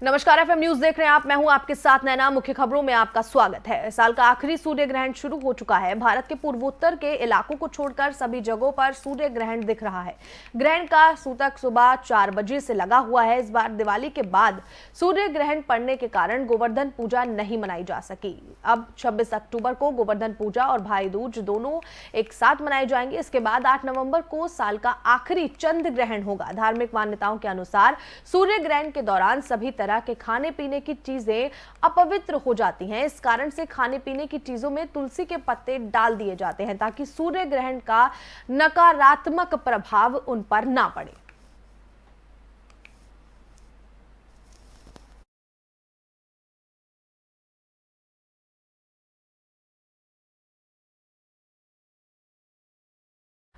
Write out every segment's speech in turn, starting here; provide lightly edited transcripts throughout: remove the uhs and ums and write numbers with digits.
नमस्कार, FM news देख रहे हैं आप। मैं हूं आपके साथ नैना। मुख्य खबरों में आपका स्वागत है। साल का आखिरी सूर्य ग्रहण शुरू हो चुका है। भारत के पूर्वोत्तर के इलाकों को छोड़कर सभी जगहों पर सूर्य ग्रहण दिख रहा है। ग्रहण का सूतक सुबह 4 बजे से लगा हुआ है। इस बार दिवाली के बाद सूर्य ग्रहण पड़ने के कारण गोवर्धन पूजा नहीं मनाई जा सकी। अब 26 अक्टूबर को गोवर्धन पूजा और भाई दूज दोनों एक साथ मनाए जाएंगे। इसके बाद 8 नवंबर को साल का आखिरी चंद्र ग्रहण होगा। धार्मिक मान्यताओं के अनुसार सूर्य ग्रहण के दौरान सभी तरह के खाने पीने की चीजें अपवित्र हो जाती हैं। इस कारण से खाने पीने की चीजों में तुलसी के पत्ते डाल दिए जाते हैं ताकि सूर्य ग्रहण का नकारात्मक प्रभाव उन पर ना पड़े।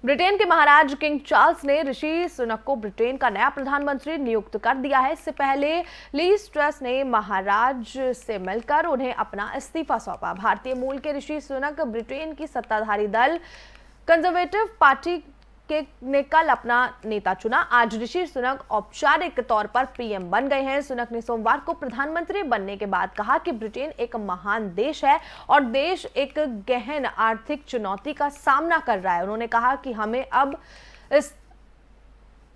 ब्रिटेन के महाराज किंग चार्ल्स ने ऋषि सुनक को ब्रिटेन का नया प्रधानमंत्री नियुक्त कर दिया है। इससे पहले लीज ट्रस ने महाराज से मिलकर उन्हें अपना इस्तीफा सौंपा। भारतीय मूल के ऋषि सुनक ब्रिटेन की सत्ताधारी दल कंजर्वेटिव पार्टी ने कल अपना नेता चुना। आज ऋषि सुनक औपचारिक तौर पर पीएम बन गए हैं। सुनक ने सोमवार को प्रधानमंत्री बनने के बाद कहा कि ब्रिटेन एक महान देश है और देश एक गहन आर्थिक चुनौती का सामना कर रहा है। उन्होंने कहा कि हमें अब इस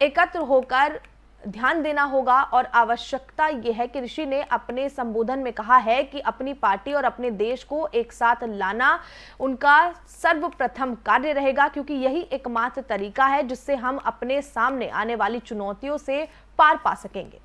एकत्र होकर ध्यान देना होगा और आवश्यकता यह है कि ऋषि ने अपने संबोधन में कहा है कि अपनी पार्टी और अपने देश को एक साथ लाना उनका सर्वप्रथम कार्य रहेगा, क्योंकि यही एकमात्र तरीका है जिससे हम अपने सामने आने वाली चुनौतियों से पार पा सकेंगे।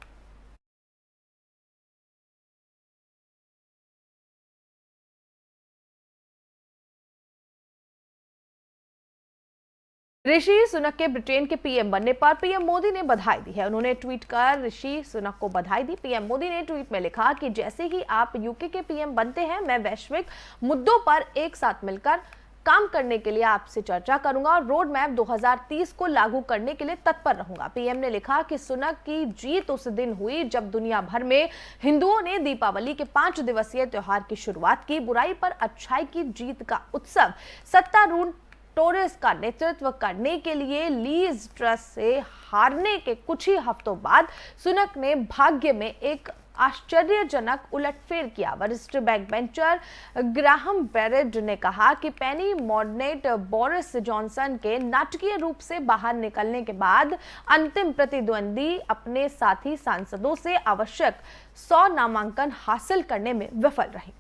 ऋषि सुनक के ब्रिटेन के पीएम बनने पर पीएम मोदी ने बधाई दी है। उन्होंने ट्वीट कर ऋषि सुनक को बधाई दी। पीएम मोदी ने ट्वीट में लिखा कि जैसे ही आप यूके के पीएम बनते हैं, मैं वैश्विक मुद्दों पर एक साथ मिलकर काम करने के लिए आपसे चर्चा करूंगा और रोड मैप 2030 को लागू करने के लिए तत्पर रहूंगा। पीएम ने लिखा कि सुनक की जीत उस दिन हुई जब दुनिया भर में हिंदुओं ने दीपावली के 5 दिवसीय त्योहार की शुरुआत की। बुराई पर अच्छाई की जीत का उत्सव सत्तारूढ़ टोरेस का नेतृत्व करने के लिए लीज ट्रस से हारने के कुछ ही हफ्तों बाद सुनक ने भाग्य में एक आश्चर्यजनक उलटफेर किया। वरिष्ठ बैकबेंचर ग्राहम बेरेड ने कहा कि पेनी मॉर्डनेट बोरिस जॉनसन के नाटकीय रूप से बाहर निकलने के बाद अंतिम प्रतिद्वंदी अपने साथी सांसदों से आवश्यक 100 नामांकन हासिल करने में विफल रही।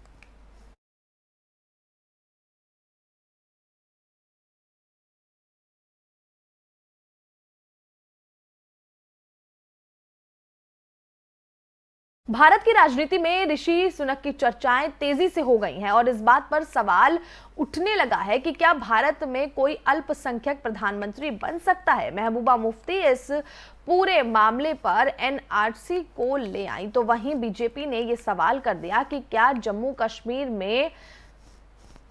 भारत की राजनीति में ऋषि सुनक की चर्चाएं तेजी से हो गई हैं और इस बात पर सवाल उठने लगा है कि क्या भारत में कोई अल्पसंख्यक प्रधानमंत्री बन सकता है। महबूबा मुफ्ती इस पूरे मामले पर एनआरसी को ले आई तो वहीं बीजेपी ने यह सवाल कर दिया कि क्या जम्मू कश्मीर में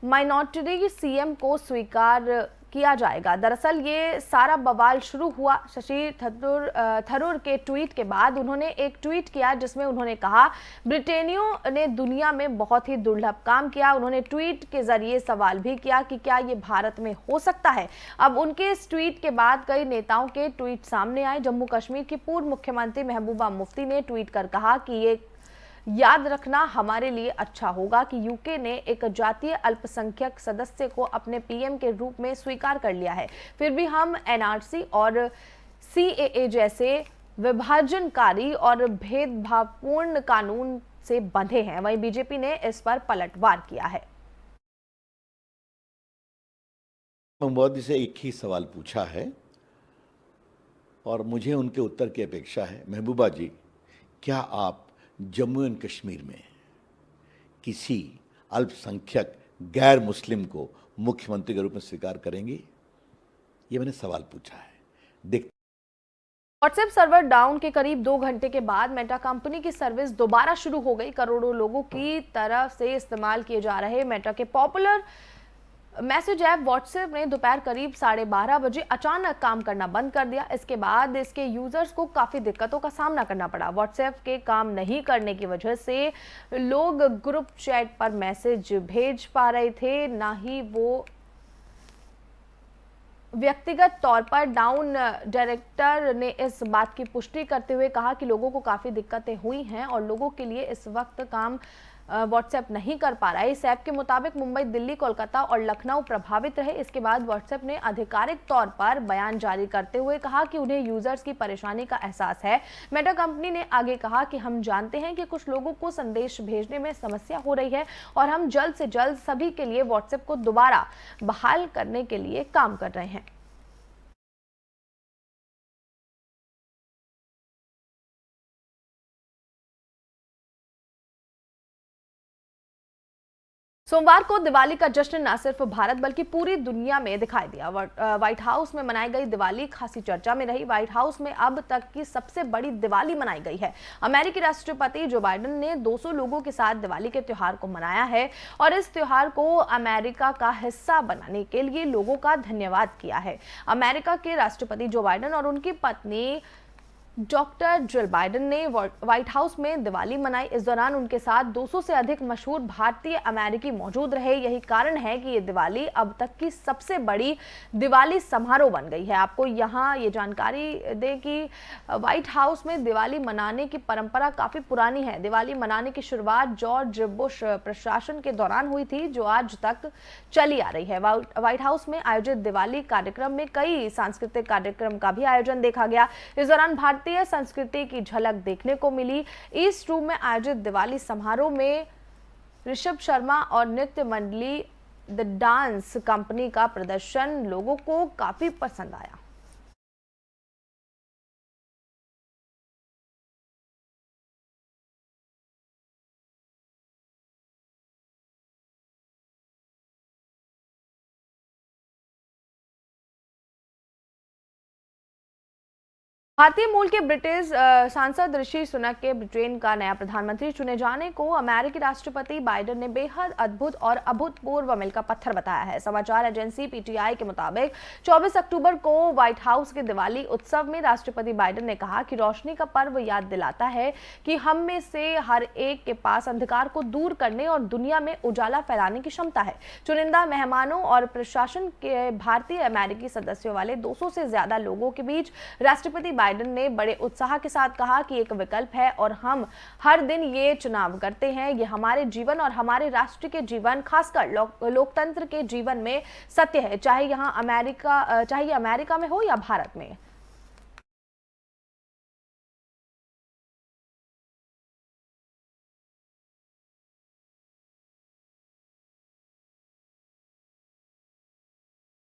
माइनॉरिटी सीएम को स्वीकार किया जाएगा। दरअसल ये सारा बवाल शुरू हुआ शशि थरूर के ट्वीट के बाद। उन्होंने एक ट्वीट किया जिसमें उन्होंने कहा, ब्रिटेनियों ने दुनिया में बहुत ही दुर्लभ काम किया। उन्होंने ट्वीट के जरिए सवाल भी किया कि क्या ये भारत में हो सकता है। अब उनके इस ट्वीट के बाद कई नेताओं के ट्वीट सामने आए। जम्मू कश्मीर की पूर्व मुख्यमंत्री महबूबा मुफ्ती ने ट्वीट कर कहा कि ये याद रखना हमारे लिए अच्छा होगा कि यूके ने एक जातीय अल्पसंख्यक सदस्य को अपने पीएम के रूप में स्वीकार कर लिया है। फिर भी हम एनआरसी और सीएए जैसे विभाजनकारी और भेदभावपूर्ण कानून से बंधे हैं। वहीं बीजेपी ने इस पर पलटवार किया है। मोदी से एक ही सवाल पूछा है और मुझे उनके उत्तर की अपेक्षा है। महबूबा जी, क्या आप जम्मू एंड कश्मीर में किसी अल्पसंख्यक गैर मुस्लिम को मुख्यमंत्री के रूप में स्वीकार करेंगे? ये मैंने सवाल पूछा है। व्हाट्सएप सर्वर डाउन के करीब 2 घंटे के बाद मेटा कंपनी की सर्विस दोबारा शुरू हो गई। करोड़ों लोगों की तरफ से इस्तेमाल किए जा रहे मेटा के पॉपुलर मैसेज ऐप व्हाट्सएप ने दोपहर करीब 12:30 बजे अचानक काम करना बंद कर दिया। इसके बाद इसके यूजर्स को काफी दिक्कतों का सामना करना पड़ा। व्हाट्सएप के काम नहीं करने की वजह से लोग ग्रुप चैट पर मैसेज भेज पा रहे थे, ना ही वो व्यक्तिगत तौर पर डाउन डायरेक्टर ने इस बात की पुष्टि करते हुए कहा कि लोगों को काफ़ी दिक्कतें हुई हैं और लोगों के लिए इस वक्त काम व्हाट्सएप नहीं कर पा रहा है। इस ऐप के मुताबिक मुंबई, दिल्ली, कोलकाता और लखनऊ प्रभावित रहे। इसके बाद व्हाट्सएप ने आधिकारिक तौर पर बयान जारी करते हुए कहा कि उन्हें यूजर्स की परेशानी का एहसास है। मेटा कंपनी ने आगे कहा कि हम जानते हैं कि कुछ लोगों को संदेश भेजने में समस्या हो रही है और हम जल्द से जल्द सभी के लिए व्हाट्सएप को दोबारा बहाल करने के लिए काम कर रहे हैं। सोमवार को दिवाली का जश्न न सिर्फ भारत बल्कि पूरी दुनिया में दिखाई दिया। व्हाइट हाउस में मनाई गई दिवाली खासी चर्चा में रही। व्हाइट हाउस में अब तक की सबसे बड़ी दिवाली मनाई गई है। अमेरिकी राष्ट्रपति जो बाइडेन ने 200 लोगों के साथ दिवाली के त्योहार को मनाया है और इस त्योहार को अमेरिका का हिस्सा बनाने के लिए लोगों का धन्यवाद किया है। अमेरिका के राष्ट्रपति जो बाइडेन और उनकी पत्नी डॉक्टर जिल बाइडेन ने व्हाइट हाउस में दिवाली मनाई। इस दौरान उनके साथ 200 से अधिक मशहूर भारतीय अमेरिकी मौजूद रहे। यही कारण है कि ये दिवाली अब तक की सबसे बड़ी दिवाली समारोह बन गई है। आपको यहाँ ये जानकारी दें कि व्हाइट हाउस में दिवाली मनाने की परंपरा काफी पुरानी है। दिवाली मनाने की शुरुआत जॉर्ज बुश प्रशासन के दौरान हुई थी, जो आज तक चली आ रही है। व्हाइट हाउस में आयोजित दिवाली कार्यक्रम में कई सांस्कृतिक कार्यक्रम का भी आयोजन देखा गया। इस दौरान भारतीय संस्कृति की झलक देखने को मिली। ईस्ट रूम में आयोजित दिवाली समारोह में ऋषभ शर्मा और नृत्य मंडली द डांस कंपनी का प्रदर्शन लोगों को काफी पसंद आया। भारतीय मूल के ब्रिटिश सांसद ऋषि सुनक के ब्रिटेन का नया प्रधानमंत्री चुने जाने को अमेरिकी राष्ट्रपति बाइडेन ने बेहद अद्भुत और अभूतपूर्व मील का पत्थर बताया है। समाचार एजेंसी पीटीआई के मुताबिक 24 अक्टूबर को व्हाइट हाउस के दिवाली उत्सव में राष्ट्रपति बाइडेन ने कहा कि रोशनी का पर्व याद दिलाता है कि हम में से हर एक के पास अंधकार को दूर करने और दुनिया में उजाला फैलाने की क्षमता है। चुनिंदा मेहमानों और प्रशासन के भारतीय अमेरिकी सदस्यों वाले 200 से ज्यादा लोगों के बीच राष्ट्रपति बाइडेन ने बड़े उत्साह के साथ कहा कि एक विकल्प है और हम हर दिन ये चुनाव करते हैं। ये हमारे जीवन और हमारे राष्ट्र के जीवन, खासकर लोकतंत्र के जीवन में सत्य है, चाहे ये अमेरिका में हो या भारत में।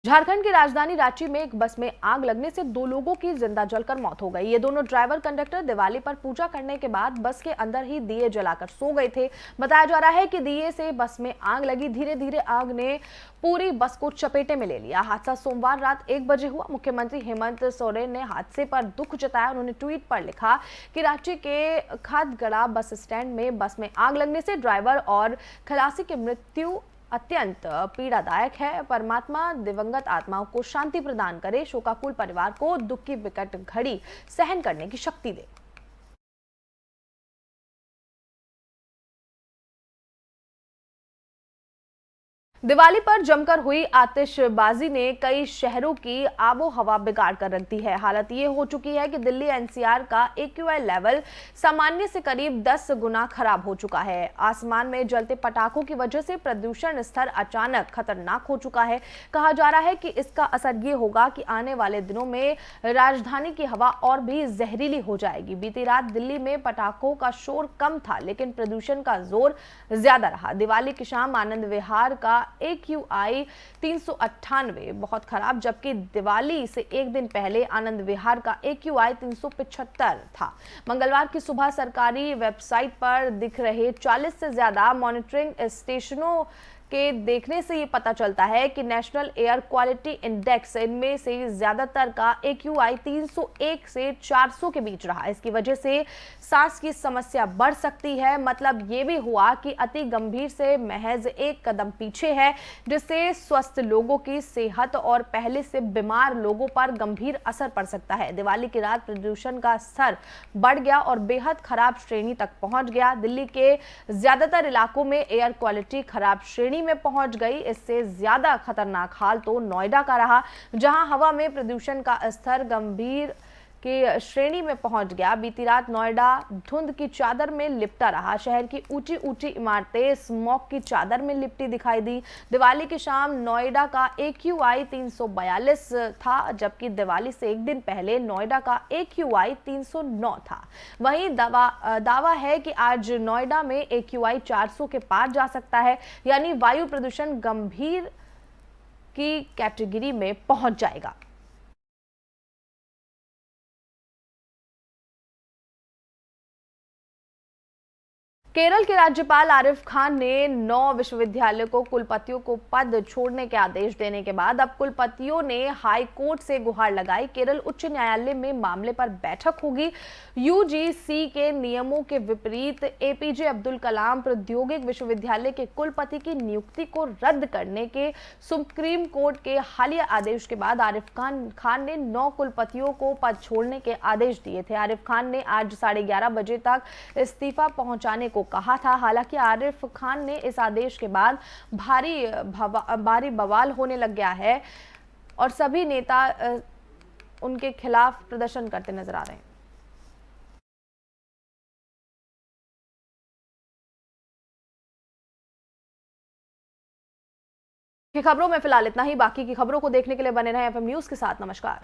झारखंड की राजधानी रांची में एक बस में आग लगने से 2 लोगों की जिंदा जलकर मौत हो गई। ये दोनों ड्राइवर कंडक्टर दिवाली पर पूजा करने के बाद बस के अंदर ही दिए जलाकर सो गए थे। बताया जा रहा है कि दिए से बस में आग लगी। धीरे धीरे आग ने पूरी बस को चपेटे में ले लिया। हादसा सोमवार रात 1 बजे हुआ। मुख्यमंत्री हेमंत सोरेन ने हादसे पर दुख जताया। उन्होंने ट्वीट पर लिखा कि रांची के खादगड़ा बस स्टैंड में बस में आग लगने से ड्राइवर और खलासी की मृत्यु अत्यंत पीड़ादायक है। परमात्मा दिवंगत आत्माओं को शांति प्रदान करे, शोकाकुल परिवार को दुख की विकट घड़ी सहन करने की शक्ति दे। दिवाली पर जमकर हुई आतिशबाजी ने कई शहरों की आबो हवा बिगाड़ कर रख दी है। हालत ये हो चुकी है कि दिल्ली एनसीआर का AQI लेवल सामान्य से करीब 10 गुना खराब हो चुका है। आसमान में जलते पटाखों की वजह से प्रदूषण स्तर अचानक खतरनाक हो चुका है। कहा जा रहा है कि इसका असर ये होगा कि आने वाले दिनों में राजधानी की हवा और भी जहरीली हो जाएगी। बीती रात दिल्ली में पटाखों का शोर कम था, लेकिन प्रदूषण का जोर ज्यादा रहा। दिवाली की शाम आनंद विहार का AQI 398 बहुत खराब, जबकि दिवाली से एक दिन पहले आनंद विहार का AQI 375 था। मंगलवार की सुबह सरकारी वेबसाइट पर दिख रहे 40 से ज्यादा मॉनिटरिंग स्टेशनों के देखने से ये पता चलता है कि नेशनल एयर क्वालिटी इंडेक्स इनमें से ज्यादातर का AQI 301 से 400 के बीच रहा। इसकी वजह से सांस की समस्या बढ़ सकती है। मतलब ये भी हुआ कि अति गंभीर से महज एक कदम पीछे है, जिससे स्वस्थ लोगों की सेहत और पहले से बीमार लोगों पर गंभीर असर पड़ सकता है। दिवाली की रात प्रदूषण का स्तर बढ़ गया और बेहद खराब श्रेणी तक पहुंच गया। दिल्ली के ज्यादातर इलाकों में एयर क्वालिटी खराब श्रेणी श्रेणी में पहुंच गई। इससे ज्यादा खतरनाक हाल तो नोएडा का रहा, जहां हवा में प्रदूषण का स्तर गंभीर की श्रेणी में पहुंच गया। बीती रात नोएडा धुंध की चादर में लिपटा रहा। शहर की ऊंची ऊंची इमारतें स्मॉग की चादर में लिपटी दिखाई दी। दिवाली की शाम नोएडा का AQI 342 था, जबकि दिवाली से एक दिन पहले नोएडा का AQI 309 था। वहीं दावा है कि आज नोएडा में AQI 400 के पार जा सकता है, यानी वायु प्रदूषण गंभीर की कैटेगरी में पहुंच जाएगा। केरल के राज्यपाल आरिफ खान ने 9 विश्वविद्यालयों को कुलपतियों को पद छोड़ने के आदेश देने के बाद अब कुलपतियों ने हाई कोर्ट से गुहार लगाई। केरल उच्च न्यायालय में मामले पर बैठक होगी। UGC के नियमों के विपरीत APJ अब्दुल कलाम प्रौद्योगिक विश्वविद्यालय के कुलपति की नियुक्ति को रद्द करने के सुप्रीम कोर्ट के हालिया आदेश के बाद आरिफ खान ने 9 कुलपतियों को पद छोड़ने के आदेश दिए थे। आरिफ खान ने आज 11:30 बजे तक इस्तीफा पहुंचाने को कहा था। हालांकि आरिफ खान ने इस आदेश के बाद भारी बवाल होने लग गया है और सभी नेता उनके खिलाफ प्रदर्शन करते नजर आ रहे हैं। की खबरों में फिलहाल इतना ही। बाकी की खबरों को देखने के लिए बने रहें FM न्यूज के साथ। नमस्कार।